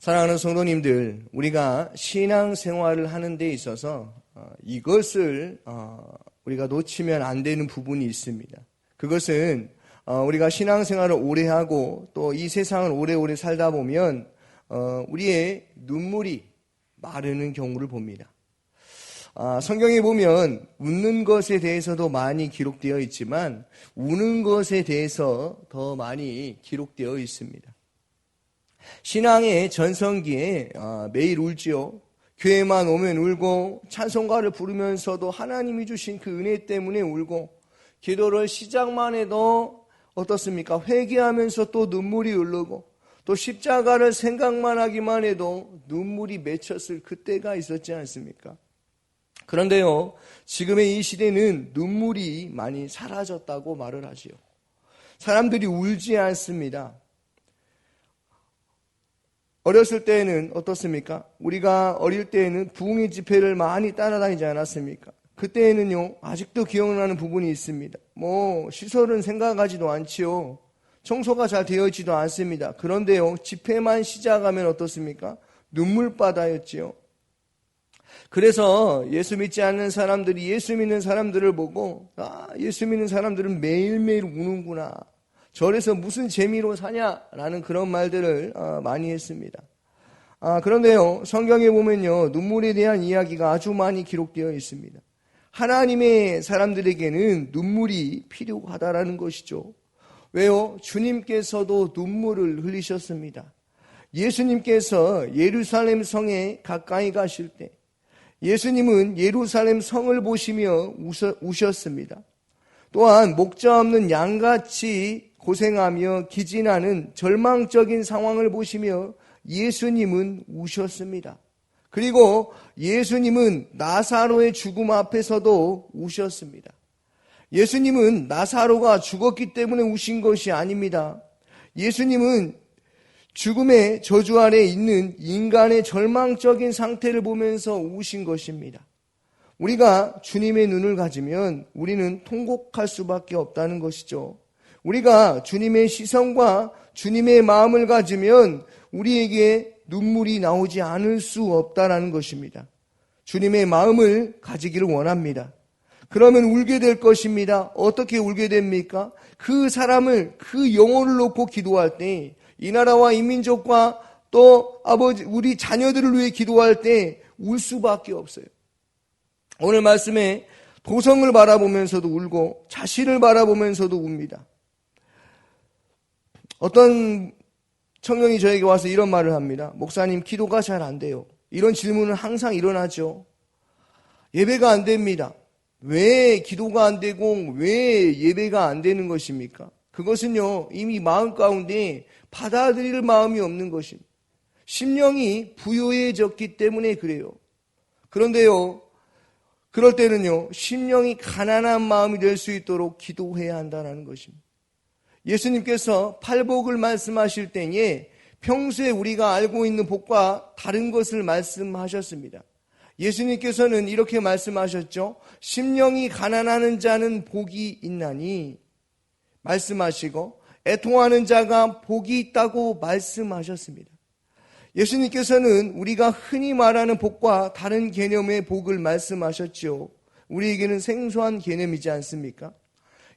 사랑하는 성도님들, 우리가 신앙생활을 하는 데 있어서 이것을 우리가 놓치면 안 되는 부분이 있습니다. 그것은 우리가 신앙생활을 오래 하고 또 이 세상을 오래오래 살다 보면 우리의 눈물이 마르는 경우를 봅니다. 성경에 보면 웃는 것에 대해서도 많이 기록되어 있지만 우는 것에 대해서 더 많이 기록되어 있습니다. 신앙의 전성기에 매일 울지요. 교회만 오면 울고 찬송가를 부르면서도 하나님이 주신 그 은혜 때문에 울고 기도를 시작만 해도 어떻습니까? 회개하면서 또 눈물이 흐르고 또 십자가를 생각만 하기만 해도 눈물이 맺혔을 그때가 있었지 않습니까? 그런데요, 지금의 이 시대는 눈물이 많이 사라졌다고 말을 하지요. 사람들이 울지 않습니다. 어렸을 때에는 어떻습니까? 우리가 어릴 때에는 부흥의 집회를 많이 따라다니지 않았습니까? 그때에는요, 아직도 기억나는 부분이 있습니다. 시설은 생각하지도 않지요. 청소가 잘 되어 있지도 않습니다. 그런데요, 집회만 시작하면 어떻습니까? 눈물바다였지요. 그래서 예수 믿지 않는 사람들이 예수 믿는 사람들을 보고 예수 믿는 사람들은 매일매일 우는구나. 절에서 무슨 재미로 사냐라는 그런 말들을 많이 했습니다. 그런데요, 성경에 보면요, 눈물에 대한 이야기가 아주 많이 기록되어 있습니다. 하나님의 사람들에게는 눈물이 필요하다라는 것이죠. 왜요? 주님께서도 눈물을 흘리셨습니다. 예수님께서 예루살렘 성에 가까이 가실 때 예수님은 예루살렘 성을 보시며 우셨습니다. 또한 목자 없는 양같이 고생하며 기진하는 절망적인 상황을 보시며 예수님은 우셨습니다. 그리고 예수님은 나사로의 죽음 앞에서도 우셨습니다. 예수님은 나사로가 죽었기 때문에 우신 것이 아닙니다. 예수님은 죽음의 저주 아래 있는 인간의 절망적인 상태를 보면서 우신 것입니다. 우리가 주님의 눈을 가지면 우리는 통곡할 수밖에 없다는 것이죠. 우리가 주님의 시선과 주님의 마음을 가지면 우리에게 눈물이 나오지 않을 수 없다는 것입니다. 주님의 마음을 가지기를 원합니다. 그러면 울게 될 것입니다. 어떻게 울게 됩니까? 그 사람을, 그 영혼을 놓고 기도할 때, 이 나라와 이 민족과 또 아버지, 우리 자녀들을 위해 기도할 때 울 수밖에 없어요. 오늘 말씀에 도성을 바라보면서도 울고 자신을 바라보면서도 웁니다. 어떤 청년이 저에게 와서 이런 말을 합니다. 목사님, 기도가 잘 안 돼요. 이런 질문은 항상 일어나죠. 예배가 안 됩니다. 왜 기도가 안 되고 왜 예배가 안 되는 것입니까? 그것은요, 이미 마음 가운데 받아들일 마음이 없는 것입니다. 심령이 부요해졌기 때문에 그래요. 그런데요, 그럴 때는요, 심령이 가난한 마음이 될 수 있도록 기도해야 한다는 것입니다. 예수님께서 팔복을 말씀하실 때에 평소에 우리가 알고 있는 복과 다른 것을 말씀하셨습니다. 예수님께서는 이렇게 말씀하셨죠. 심령이 가난하는 자는 복이 있나니 말씀하시고 애통하는 자가 복이 있다고 말씀하셨습니다. 예수님께서는 우리가 흔히 말하는 복과 다른 개념의 복을 말씀하셨죠. 우리에게는 생소한 개념이지 않습니까?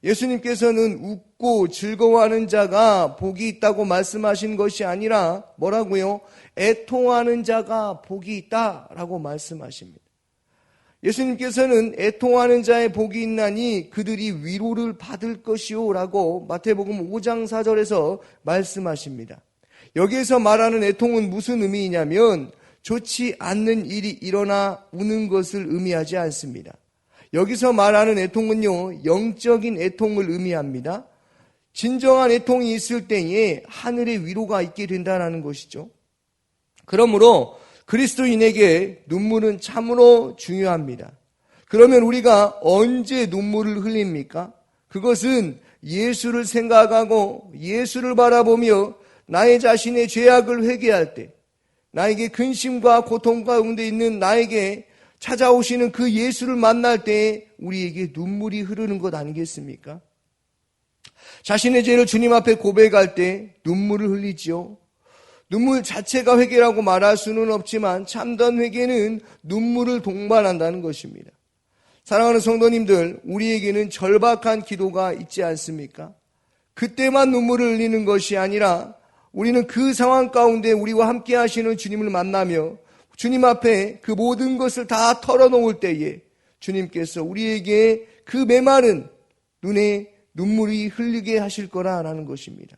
예수님께서는 웃고 즐거워하는 자가 복이 있다고 말씀하신 것이 아니라 뭐라고요? 애통하는 자가 복이 있다라고 말씀하십니다. 예수님께서는 애통하는 자의 복이 있나니 그들이 위로를 받을 것이요 라고 마태복음 5장 4절에서 말씀하십니다. 여기에서 말하는 애통은 무슨 의미이냐면 좋지 않는 일이 일어나 우는 것을 의미하지 않습니다. 여기서 말하는 애통은요, 영적인 애통을 의미합니다. 진정한 애통이 있을 때에 하늘의 위로가 있게 된다는 것이죠. 그러므로 그리스도인에게 눈물은 참으로 중요합니다. 그러면 우리가 언제 눈물을 흘립니까? 그것은 예수를 생각하고 예수를 바라보며 나의 자신의 죄악을 회개할 때, 나에게 근심과 고통 가운데 있는 나에게 찾아오시는 그 예수를 만날 때 우리에게 눈물이 흐르는 것 아니겠습니까? 자신의 죄를 주님 앞에 고백할 때 눈물을 흘리지요. 눈물 자체가 회개라고 말할 수는 없지만 참된 회개는 눈물을 동반한다는 것입니다. 사랑하는 성도님들, 우리에게는 절박한 기도가 있지 않습니까? 그때만 눈물을 흘리는 것이 아니라 우리는 그 상황 가운데 우리와 함께 하시는 주님을 만나며 주님 앞에 그 모든 것을 다 털어놓을 때에 주님께서 우리에게 그 메마른 눈에 눈물이 흘리게 하실 거라는 것입니다.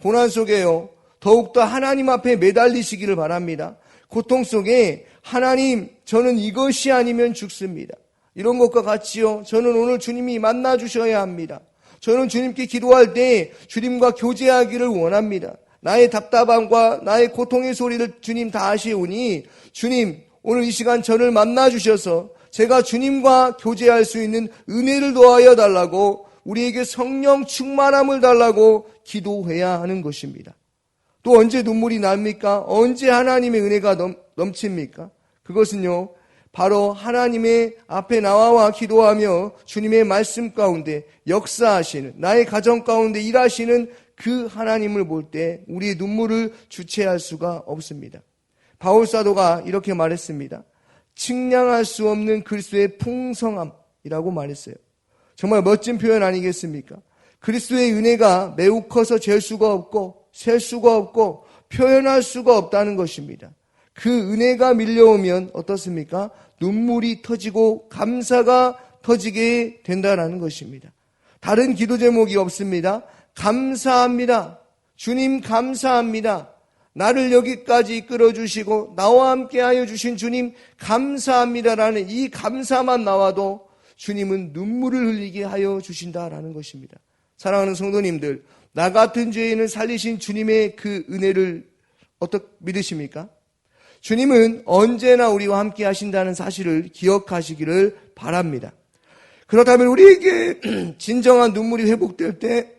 고난 속에요, 더욱더 하나님 앞에 매달리시기를 바랍니다. 고통 속에 하나님, 저는 이것이 아니면 죽습니다. 이런 것과 같이요, 저는 오늘 주님이 만나 주셔야 합니다. 저는 주님께 기도할 때 주님과 교제하기를 원합니다. 나의 답답함과 나의 고통의 소리를 주님 다 아시오니 주님, 오늘 이 시간 저를 만나 주셔서 제가 주님과 교제할 수 있는 은혜를 더하여 달라고, 우리에게 성령 충만함을 달라고 기도해야 하는 것입니다. 또 언제 눈물이 납니까? 언제 하나님의 은혜가 넘칩니까? 그것은요, 바로 하나님의 앞에 나와 기도하며 주님의 말씀 가운데 역사하시는, 나의 가정 가운데 일하시는 그 하나님을 볼 때 우리의 눈물을 주체할 수가 없습니다. 바울 사도가 이렇게 말했습니다. 측량할 수 없는 그리스도의 풍성함이라고 말했어요. 정말 멋진 표현 아니겠습니까? 그리스도의 은혜가 매우 커서 잴 수가 없고 셀 수가 없고 표현할 수가 없다는 것입니다. 그 은혜가 밀려오면 어떻습니까? 눈물이 터지고 감사가 터지게 된다는 것입니다. 다른 기도 제목이 없습니다. 감사합니다. 주님 감사합니다. 나를 여기까지 이끌어 주시고 나와 함께하여 주신 주님 감사합니다라는 이 감사만 나와도 주님은 눈물을 흘리게 하여 주신다라는 것입니다. 사랑하는 성도님들, 나 같은 죄인을 살리신 주님의 그 은혜를 어떻게 믿으십니까? 주님은 언제나 우리와 함께 하신다는 사실을 기억하시기를 바랍니다. 그렇다면 우리에게 진정한 눈물이 회복될 때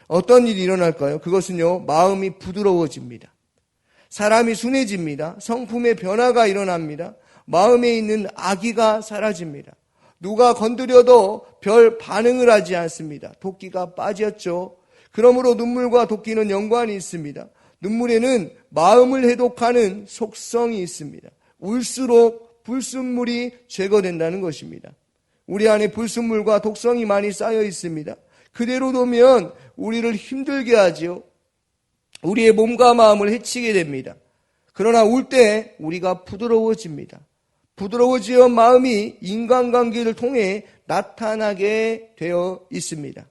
어떤 일이 일어날까요? 그것은요, 마음이 부드러워집니다. 사람이 순해집니다. 성품의 변화가 일어납니다. 마음에 있는 악의가 사라집니다. 누가 건드려도 별 반응을 하지 않습니다. 도끼가 빠졌죠. 그러므로 눈물과 도끼는 연관이 있습니다. 눈물에는 마음을 해독하는 속성이 있습니다. 울수록 불순물이 제거된다는 것입니다. 우리 안에 불순물과 독성이 많이 쌓여 있습니다. 그대로 두면 우리를 힘들게 하지요. 우리의 몸과 마음을 해치게 됩니다. 그러나 울 때 우리가 부드러워집니다. 부드러워지어 마음이 인간관계를 통해 나타나게 되어 있습니다.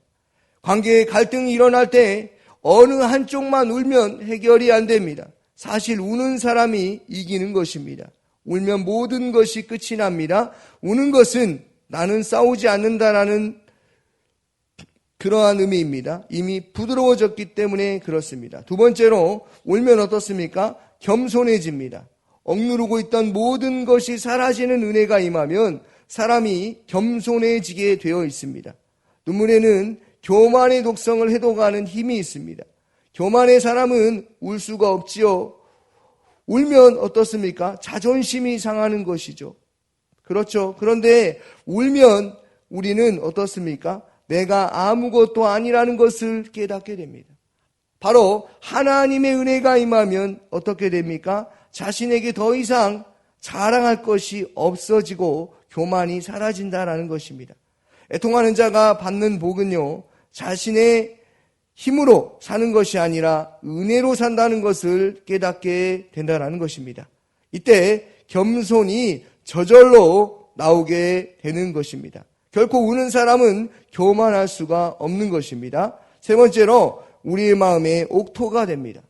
관계에 갈등이 일어날 때 어느 한쪽만 울면 해결이 안 됩니다. 사실 우는 사람이 이기는 것입니다. 울면 모든 것이 끝이 납니다. 우는 것은 나는 싸우지 않는다라는 그러한 의미입니다. 이미 부드러워졌기 때문에 그렇습니다. 두 번째로, 울면 어떻습니까? 겸손해집니다. 억누르고 있던 모든 것이 사라지는 은혜가 임하면 사람이 겸손해지게 되어 있습니다. 눈물에는 교만의 독성을 해독하는 힘이 있습니다. 교만의 사람은 울 수가 없지요. 울면 어떻습니까? 자존심이 상하는 것이죠. 그렇죠. 그런데 울면 우리는 어떻습니까? 내가 아무것도 아니라는 것을 깨닫게 됩니다. 바로 하나님의 은혜가 임하면 어떻게 됩니까? 자신에게 더 이상 자랑할 것이 없어지고 교만이 사라진다라는 것입니다. 애통하는 자가 받는 복은요, 자신의 힘으로 사는 것이 아니라 은혜로 산다는 것을 깨닫게 된다는 것입니다. 이때 겸손이 저절로 나오게 되는 것입니다. 결코 우는 사람은 교만할 수가 없는 것입니다. 세 번째로, 우리의 마음에 옥토가 됩니다.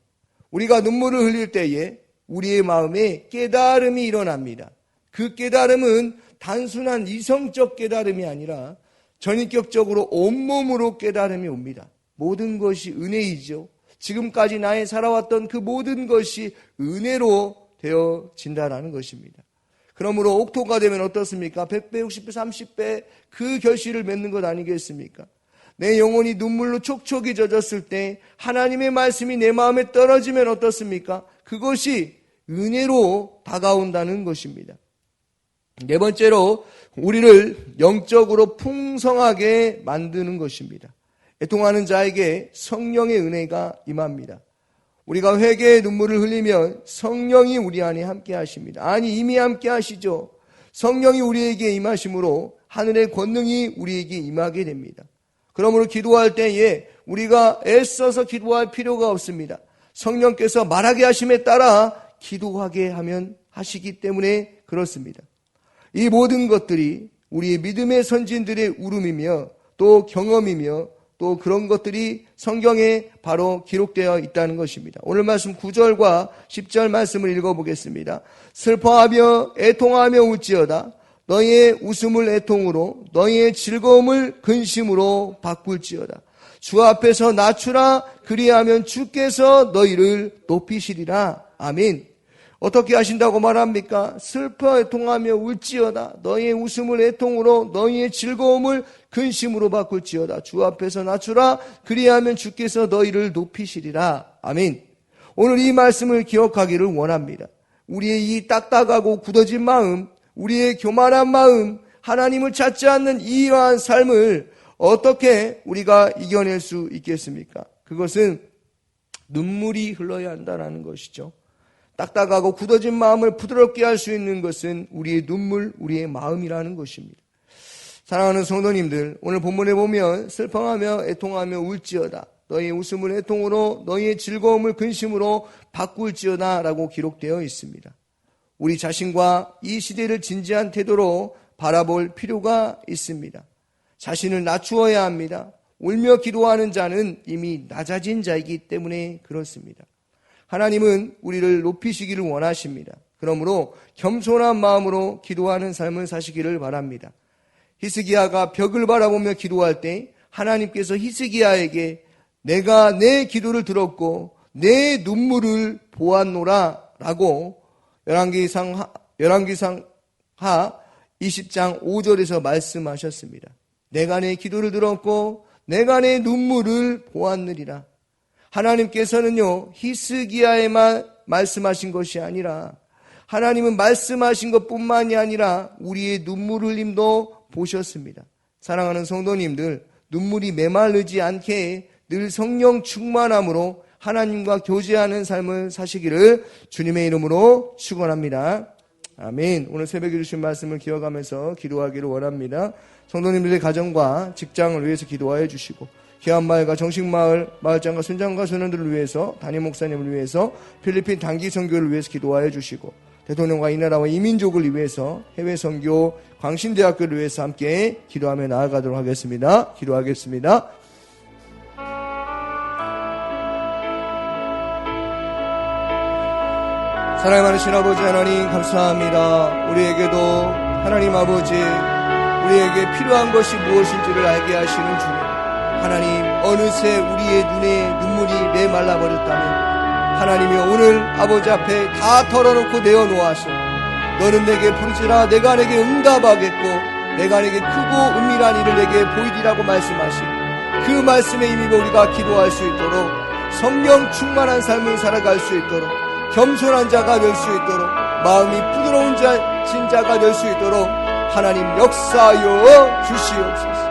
우리가 눈물을 흘릴 때에 우리의 마음에 깨달음이 일어납니다. 그 깨달음은 단순한 이성적 깨달음이 아니라 전인격적으로 온몸으로 깨달음이 옵니다. 모든 것이 은혜이죠. 지금까지 나의 살아왔던 그 모든 것이 은혜로 되어진다는 것입니다. 그러므로 옥토가 되면 어떻습니까? 100배, 60배, 30배 그 결실을 맺는 것 아니겠습니까? 내 영혼이 눈물로 촉촉이 젖었을 때 하나님의 말씀이 내 마음에 떨어지면 어떻습니까? 그것이 은혜로 다가온다는 것입니다. 네 번째로, 우리를 영적으로 풍성하게 만드는 것입니다. 애통하는 자에게 성령의 은혜가 임합니다. 우리가 회개의 눈물을 흘리면 성령이 우리 안에 함께 하십니다. 아니, 이미 함께 하시죠. 성령이 우리에게 임하심으로 하늘의 권능이 우리에게 임하게 됩니다. 그러므로 기도할 때에 우리가 애써서 기도할 필요가 없습니다. 성령께서 말하게 하심에 따라 기도하게 하면 하시기 때문에 그렇습니다. 이 모든 것들이 우리의 믿음의 선진들의 울음이며 또 경험이며 또 그런 것들이 성경에 바로 기록되어 있다는 것입니다. 오늘 말씀 9절과 10절 말씀을 읽어보겠습니다. 슬퍼하며 애통하며 울지어다. 너희의 웃음을 애통으로 너희의 즐거움을 근심으로 바꿀지어다. 주 앞에서 낮추라. 그리하면 주께서 너희를 높이시리라. 아멘. 어떻게 하신다고 말합니까? 슬퍼 애통하며 울지어다. 너희의 웃음을 애통으로 너희의 즐거움을 근심으로 바꿀지어다. 주 앞에서 낮추라. 그리하면 주께서 너희를 높이시리라. 아멘. 오늘 이 말씀을 기억하기를 원합니다. 우리의 이 딱딱하고 굳어진 마음, 우리의 교만한 마음, 하나님을 찾지 않는 이러한 삶을 어떻게 우리가 이겨낼 수 있겠습니까? 그것은 눈물이 흘러야 한다는 것이죠. 딱딱하고 굳어진 마음을 부드럽게 할 수 있는 것은 우리의 눈물, 우리의 마음이라는 것입니다. 사랑하는 성도님들, 오늘 본문에 보면 슬퍼하며 애통하며 울지어다. 너희의 웃음을 애통으로 너희의 즐거움을 근심으로 바꿀지어다 라고 기록되어 있습니다. 우리 자신과 이 시대를 진지한 태도로 바라볼 필요가 있습니다. 자신을 낮추어야 합니다. 울며 기도하는 자는 이미 낮아진 자이기 때문에 그렇습니다. 하나님은 우리를 높이시기를 원하십니다. 그러므로 겸손한 마음으로 기도하는 삶을 사시기를 바랍니다. 히스기야가 벽을 바라보며 기도할 때 하나님께서 히스기야에게 내가 내 기도를 들었고 내 눈물을 보았노라 라고 열왕기상 하 20장 5절에서 말씀하셨습니다. 내가 내 기도를 들었고 내가 내 눈물을 보았느리라. 하나님께서는요, 히스기야에만 말씀하신 것이 아니라 하나님은 말씀하신 것뿐만이 아니라 우리의 눈물 흘림도 보셨습니다. 사랑하는 성도님들, 눈물이 메마르지 않게 늘 성령 충만함으로 하나님과 교제하는 삶을 사시기를 주님의 이름으로 축원합니다. 아멘. 오늘 새벽에 주신 말씀을 기억하면서 기도하기를 원합니다. 성도님들의 가정과 직장을 위해서 기도하여 주시고 기안마을과 정식마을, 마을장과 순장과 소년들을 위해서, 담임 목사님을 위해서, 필리핀 단기 선교를 위해서 기도하여 주시고 대통령과 이 나라와 이 민족을 위해서 해외 선교 광신대학교를 위해서 함께 기도하며 나아가도록 하겠습니다. 기도하겠습니다. 사랑의 많으신 아버지 하나님 감사합니다. 우리에게도 하나님 아버지 우리에게 필요한 것이 무엇인지를 알게 하시는 주님, 하나님 어느새 우리의 눈에 눈물이 메말라버렸다면 하나님이 오늘 아버지 앞에 다 털어놓고 내어놓아서 너는 내게 부르지라 내가 내게 응답하겠고 내가 내게 크고 은밀한 일을 내게 보이리라고 말씀하신 그 말씀에 힘입어 우리가 기도할 수 있도록 성령 충만한 삶을 살아갈 수 있도록 겸손한 자가 될 수 있도록 마음이 부드러운 자가 될 수 있도록 하나님 역사하여 주시옵소서.